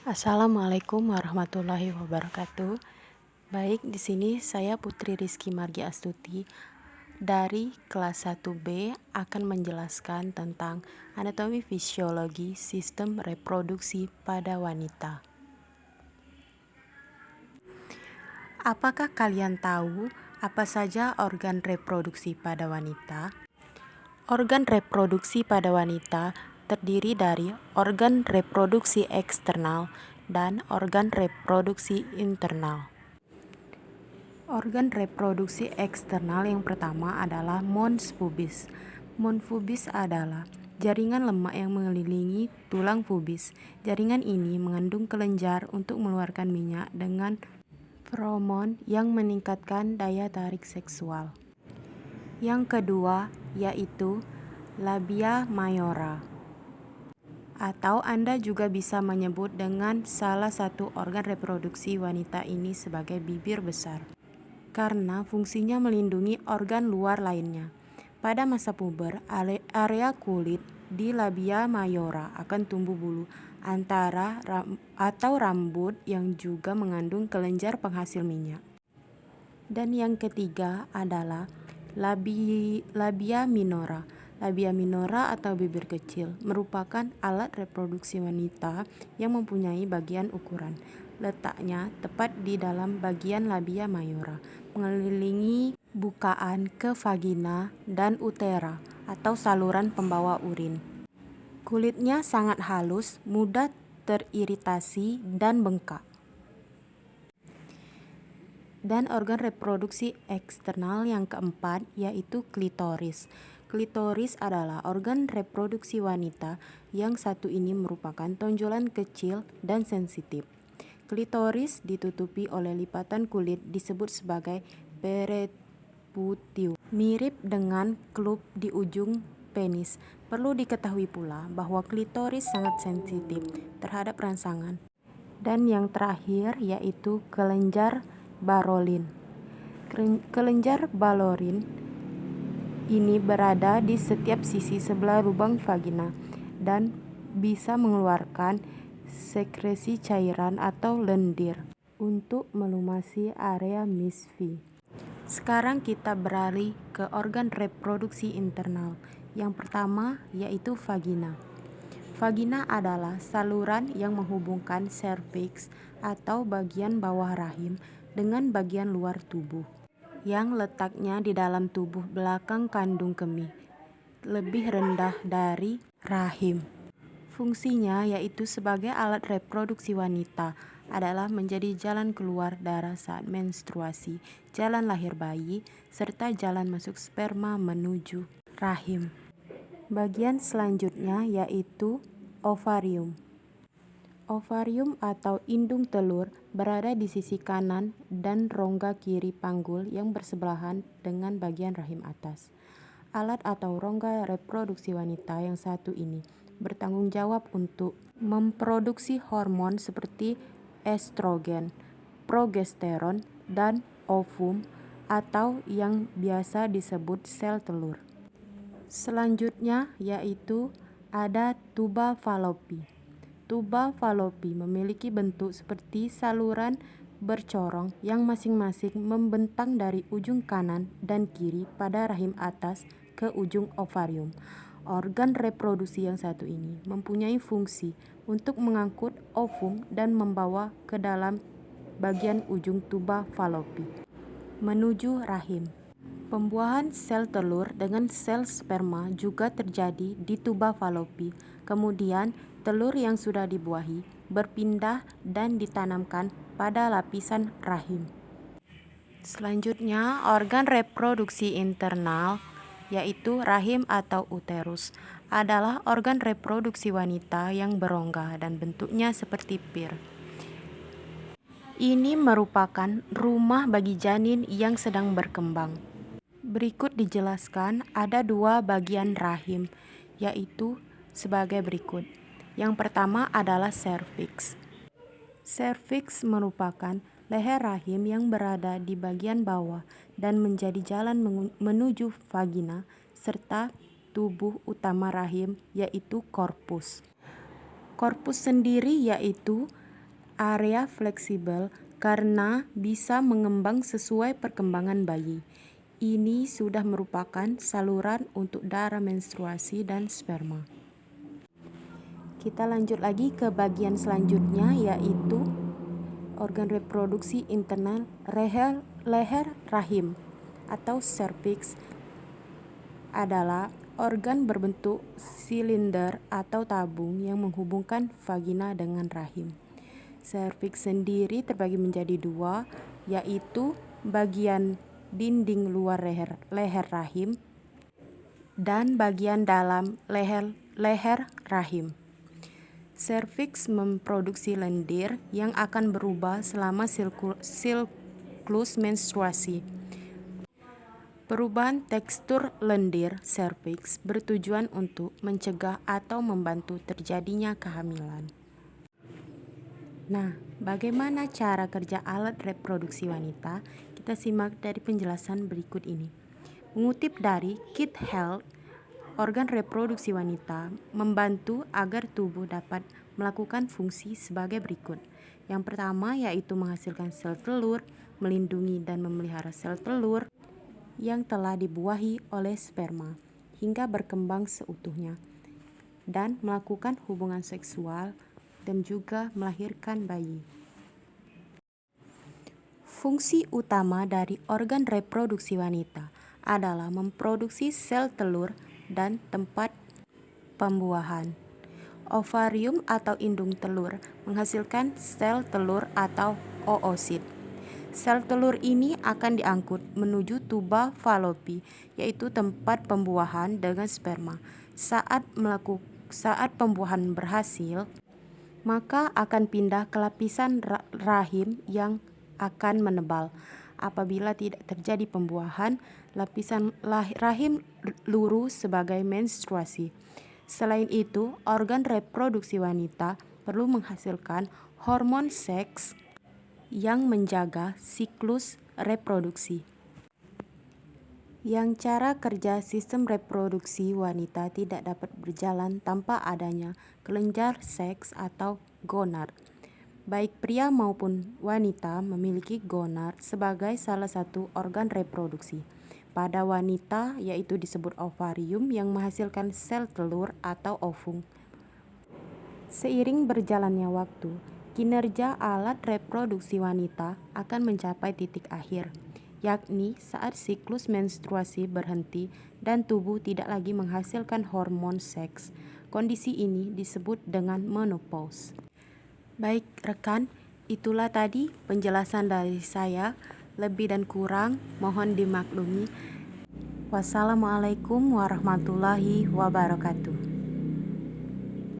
Assalamualaikum warahmatullahi wabarakatuh. Baik, di sini saya Putri Rizky Margi Astuti dari kelas 1B akan menjelaskan tentang anatomi fisiologi sistem reproduksi pada wanita. Apakah kalian tahu apa saja organ reproduksi pada wanita? Organ reproduksi pada wanita terdiri dari organ reproduksi eksternal dan organ reproduksi internal. Organ reproduksi eksternal yang pertama adalah mons pubis. Mons pubis adalah jaringan lemak yang mengelilingi tulang pubis. Jaringan ini mengandung kelenjar untuk mengeluarkan minyak dengan feromon yang meningkatkan daya tarik seksual. Yang kedua yaitu labia mayora, atau Anda juga bisa menyebut dengan salah satu organ reproduksi wanita ini sebagai bibir besar, karena fungsinya melindungi organ luar lainnya. Pada masa puber, area kulit di labia mayora akan tumbuh bulu atau rambut yang juga mengandung kelenjar penghasil minyak. Dan yang ketiga adalah labia minora. Labia minora atau bibir kecil merupakan alat reproduksi wanita yang mempunyai bagian ukuran. Letaknya tepat di dalam bagian labia mayora, mengelilingi bukaan ke vagina dan utera atau saluran pembawa urin. Kulitnya sangat halus, mudah teriritasi dan bengkak. Dan organ reproduksi eksternal yang keempat yaitu klitoris. Klitoris adalah organ reproduksi wanita yang satu ini merupakan tonjolan kecil dan sensitif. Klitoris ditutupi oleh lipatan kulit disebut sebagai pereputium, mirip dengan klub di ujung penis. Perlu diketahui pula bahwa klitoris sangat sensitif terhadap rangsangan. Dan yang terakhir yaitu kelenjar Barolin. Kelenjar Barolin ini berada di setiap sisi sebelah lubang vagina dan bisa mengeluarkan sekresi cairan atau lendir untuk melumasi area misfi. Sekarang kita beralih ke organ reproduksi internal. Yang pertama yaitu vagina. Vagina adalah saluran yang menghubungkan serviks atau bagian bawah rahim dengan bagian luar tubuh, yang letaknya di dalam tubuh belakang kandung kemih, lebih rendah dari rahim. Fungsinya yaitu sebagai alat reproduksi wanita adalah menjadi jalan keluar darah saat menstruasi, jalan lahir bayi, serta jalan masuk sperma menuju rahim. Bagian selanjutnya yaitu ovarium. Ovarium atau indung telur berada di sisi kanan dan rongga kiri panggul yang bersebelahan dengan bagian rahim atas. Alat atau rongga reproduksi wanita yang satu ini bertanggung jawab untuk memproduksi hormon seperti estrogen, progesteron, dan ovum atau yang biasa disebut sel telur. Selanjutnya yaitu ada tuba Fallopi. Tuba Fallopi memiliki bentuk seperti saluran bercorong yang masing-masing membentang dari ujung kanan dan kiri pada rahim atas ke ujung ovarium. Organ reproduksi yang satu ini mempunyai fungsi untuk mengangkut ovum dan membawa ke dalam bagian ujung tuba Fallopi menuju rahim. Pembuahan sel telur dengan sel sperma juga terjadi di tuba Fallopi. Kemudian, telur yang sudah dibuahi berpindah dan ditanamkan pada lapisan rahim. Selanjutnya, organ reproduksi internal yaitu rahim atau uterus adalah organ reproduksi wanita yang berongga dan bentuknya seperti pir. Ini merupakan rumah bagi janin yang sedang berkembang. Berikut dijelaskan ada dua bagian rahim, yaitu sebagai berikut. Yang pertama adalah serviks. Serviks merupakan leher rahim yang berada di bagian bawah dan menjadi jalan menuju vagina serta tubuh utama rahim yaitu korpus. Korpus sendiri yaitu area fleksibel karena bisa mengembang sesuai perkembangan bayi. Ini sudah merupakan saluran untuk darah menstruasi dan sperma. Kita lanjut lagi ke bagian selanjutnya, yaitu organ reproduksi internal leher rahim atau serviks adalah organ berbentuk silinder atau tabung yang menghubungkan vagina dengan rahim. Serviks sendiri terbagi menjadi dua, yaitu bagian dinding luar leher rahim dan bagian dalam leher rahim. Serviks memproduksi lendir yang akan berubah selama siklus menstruasi. Perubahan tekstur lendir serviks bertujuan untuk mencegah atau membantu terjadinya kehamilan. Nah, bagaimana cara kerja alat reproduksi wanita? Kita simak dari penjelasan berikut ini. Mengutip dari Kit Health, organ reproduksi wanita membantu agar tubuh dapat melakukan fungsi sebagai berikut. Yang pertama yaitu menghasilkan sel telur, melindungi dan memelihara sel telur yang telah dibuahi oleh sperma hingga berkembang seutuhnya, dan melakukan hubungan seksual dan juga melahirkan bayi. Fungsi utama dari organ reproduksi wanita adalah memproduksi sel telur dan tempat pembuahan. Ovarium atau indung telur menghasilkan sel telur atau oosit. Sel telur ini akan diangkut menuju tuba falopi, yaitu tempat pembuahan dengan sperma. Saat pembuahan berhasil, maka akan pindah ke lapisan rahim yang akan menebal. Apabila tidak terjadi pembuahan, lapisan rahim lurus sebagai menstruasi. Selain itu, organ reproduksi wanita perlu menghasilkan hormon seks yang menjaga siklus reproduksi. Yang cara kerja sistem reproduksi wanita tidak dapat berjalan tanpa adanya kelenjar seks atau gonad. Baik pria maupun wanita memiliki gonad sebagai salah satu organ reproduksi. Pada wanita yaitu disebut ovarium yang menghasilkan sel telur atau ovum. Seiring berjalannya waktu, kinerja alat reproduksi wanita akan mencapai titik akhir, yakni saat siklus menstruasi berhenti dan tubuh tidak lagi menghasilkan hormon seks. Kondisi ini disebut dengan menopause. Baik rekan, itulah tadi penjelasan dari saya. Lebih dan kurang mohon dimaklumi. Wassalamualaikum warahmatullahi wabarakatuh.